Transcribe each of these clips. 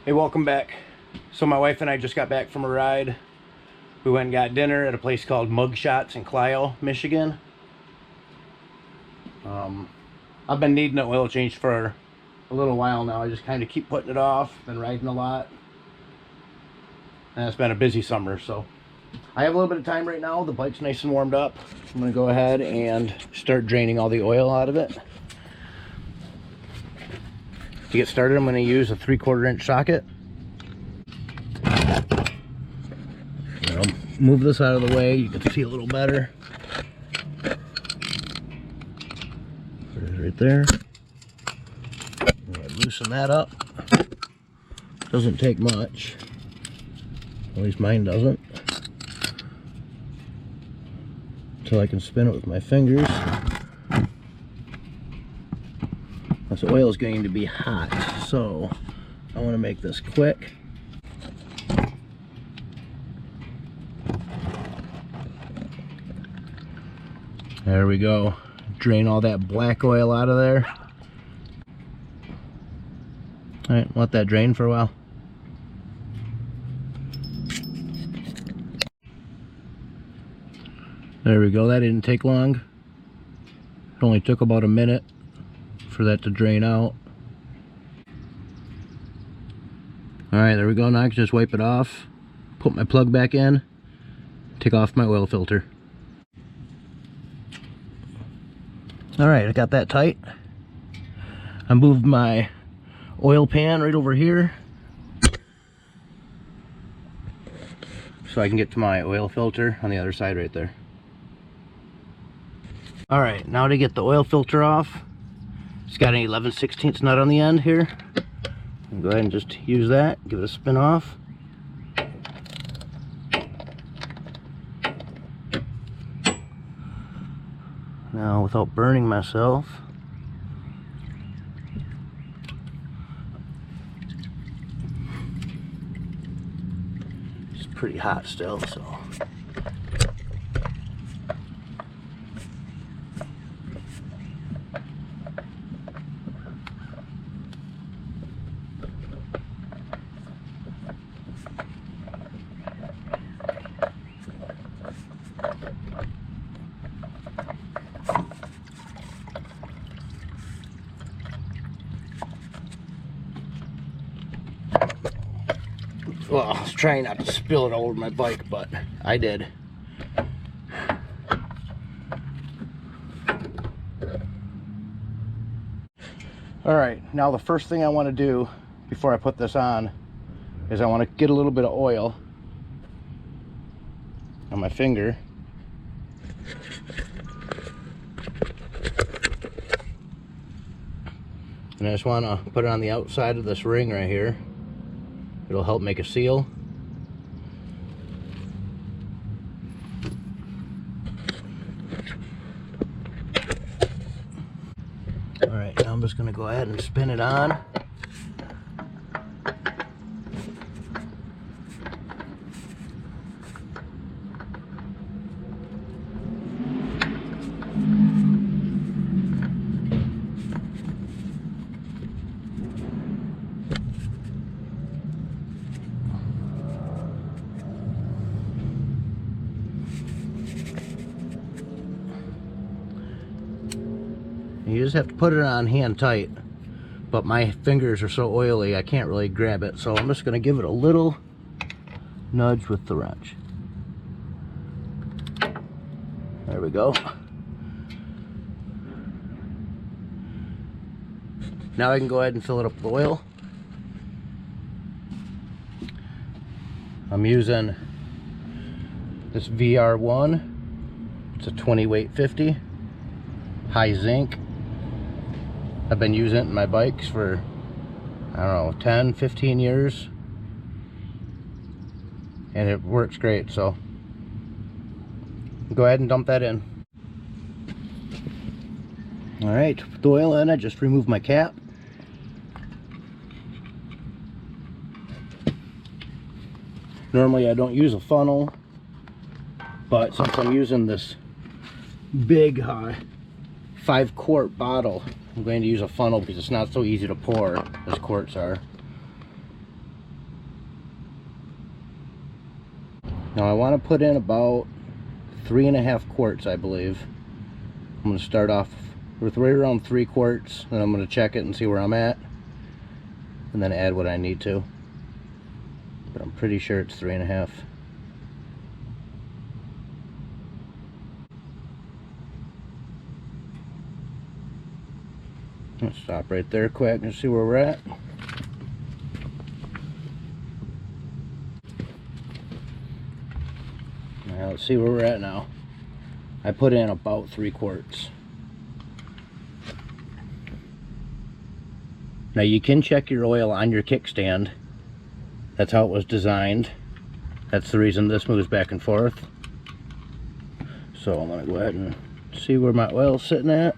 Hey, welcome back. So my wife and I just got back from a ride. We went and got dinner at a place called Mugshots in Clio, Michigan. I've been needing an oil change for a little while now. I just kind of keep putting it off. Been riding a lot. And it's been a busy summer, so I have a little bit of time right now. The bike's nice and warmed up. I'm going to go ahead and start draining all the oil out of it. To get started, I'm going to use a 3/4 inch socket. I'll move this out of the way. You can see a little better. Put it right there. Loosen that up. Doesn't take much. At least mine doesn't. Until I can spin it with my fingers. This oil is going to be hot, so I want to make this quick. There we go. Drain all that black oil out of there. Alright, let that drain for a while. There we go. That didn't take long. It only took about a minute for that to drain out. Alright, there we go. Now I can just wipe it off, put my plug back in, take off my oil filter. Alright, I got that tight. I moved my oil pan right over here so I can get to my oil filter on the other side right there. Alright, now to get the oil filter off, it's got an 11/16 nut on the end here. Go ahead and just use that, give it a spin off. Now, without burning myself, it's pretty hot still, so. Well, I was trying not to spill it all over my bike, but I did. Alright, now the first thing I want to do before I put this on is I want to get a little bit of oil on my finger. And I just want to put it on the outside of this ring right here. It'll help make a seal. Alright, now I'm just going to go ahead and spin it on. You just have to put it on hand tight, but my fingers are so oily I can't really grab it, so I'm just going to give it a little nudge with the wrench. There we go. Now I can go ahead and fill it up with oil. I'm using this VR1. It's a 20 weight 50, high zinc. I've been using it in my bikes for, I don't know, 10, 15 years. And it works great, so go ahead and dump that in. Alright, put the oil in, I just removed my cap. Normally I don't use a funnel, but since I'm using this big 5-quart bottle, I'm going to use a funnel because it's not so easy to pour as quarts are. Now I want to put in about 3.5 quarts, I believe. I'm going to start off with right around 3 quarts, and I'm going to check it and see where I'm at, and then add what I need to. But I'm pretty sure it's 3.5. Let's stop right there quick and see where we're at. Now let's see where we're at now. I put in about 3 quarts. Now you can check your oil on your kickstand. That's how it was designed. That's the reason this moves back and forth. So I'm going to go ahead and see where my oil's sitting at.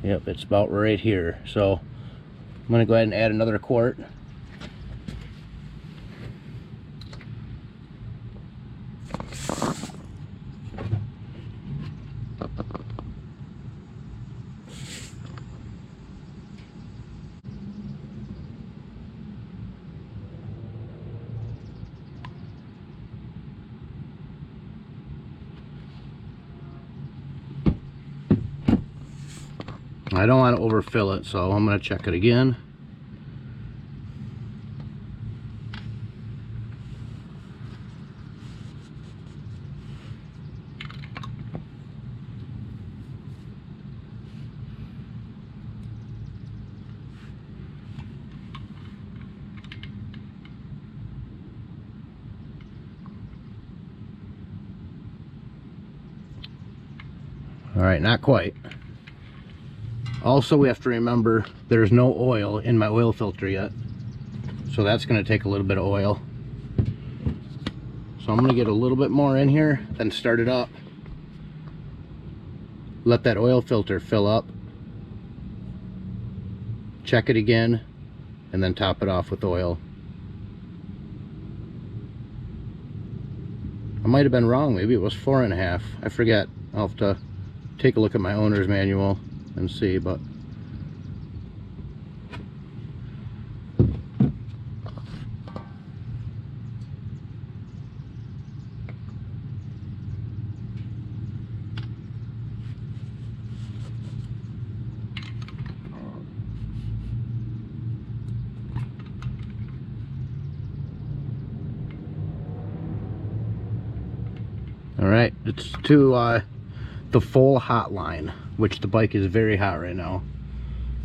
Yep, it's about right here. So I'm going to go ahead and add another quart. I don't want to overfill it, so I'm going to check it again. All right, not quite. Also, we have to remember there's no oil in my oil filter yet, so that's going to take a little bit of oil. So I'm going to get a little bit more in here, then start it up. Let that oil filter fill up. Check it again, and then top it off with oil. I might have been wrong. Maybe it was 4.5. I forget. I'll have to take a look at my owner's manual and see, but all right, it's to the full hot line, which the bike is very hot right now.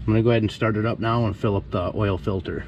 I'm gonna go ahead and start it up now and fill up the oil filter.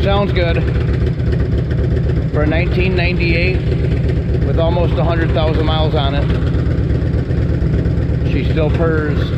Sounds good for a 1998 with almost 100,000 miles on it. She still purrs.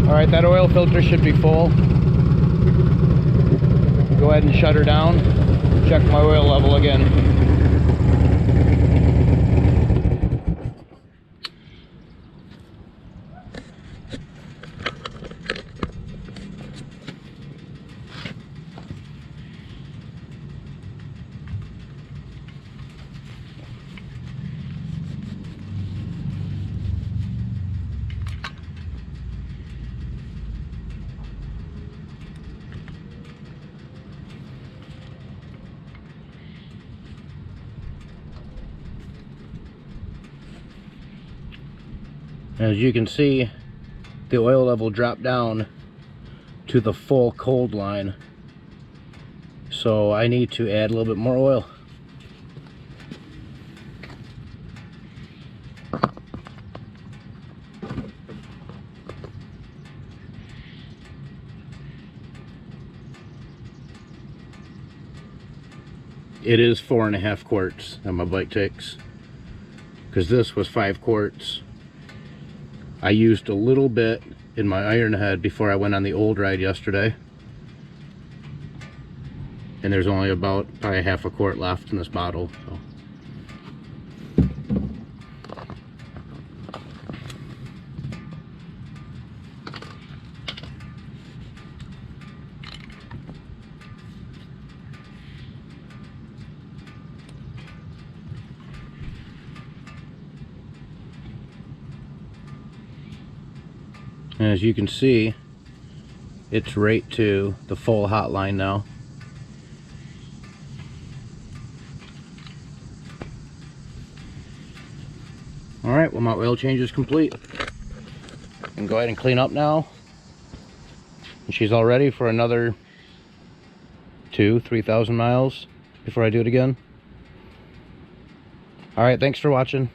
Alright, that oil filter should be full. Go ahead and shut her down. Check my oil level again. As you can see, the oil level dropped down to the full cold line. So I need to add a little bit more oil. It is 4.5 quarts that my bike takes, because this was 5 quarts. I used a little bit in my iron head before I went on the old ride yesterday, and there's only about probably half a quart left in this bottle. So. And as you can see, it's right to the full hot line now. Alright, well, my oil change is complete. I can go ahead and clean up now. And she's all ready for another 2,000-3,000 miles before I do it again. Alright, thanks for watching.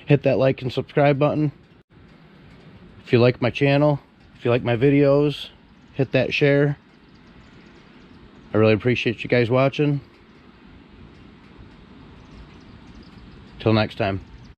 Hit that like and subscribe button. If you like my channel, if you like my videos, hit that share. I really appreciate you guys watching. Till next time.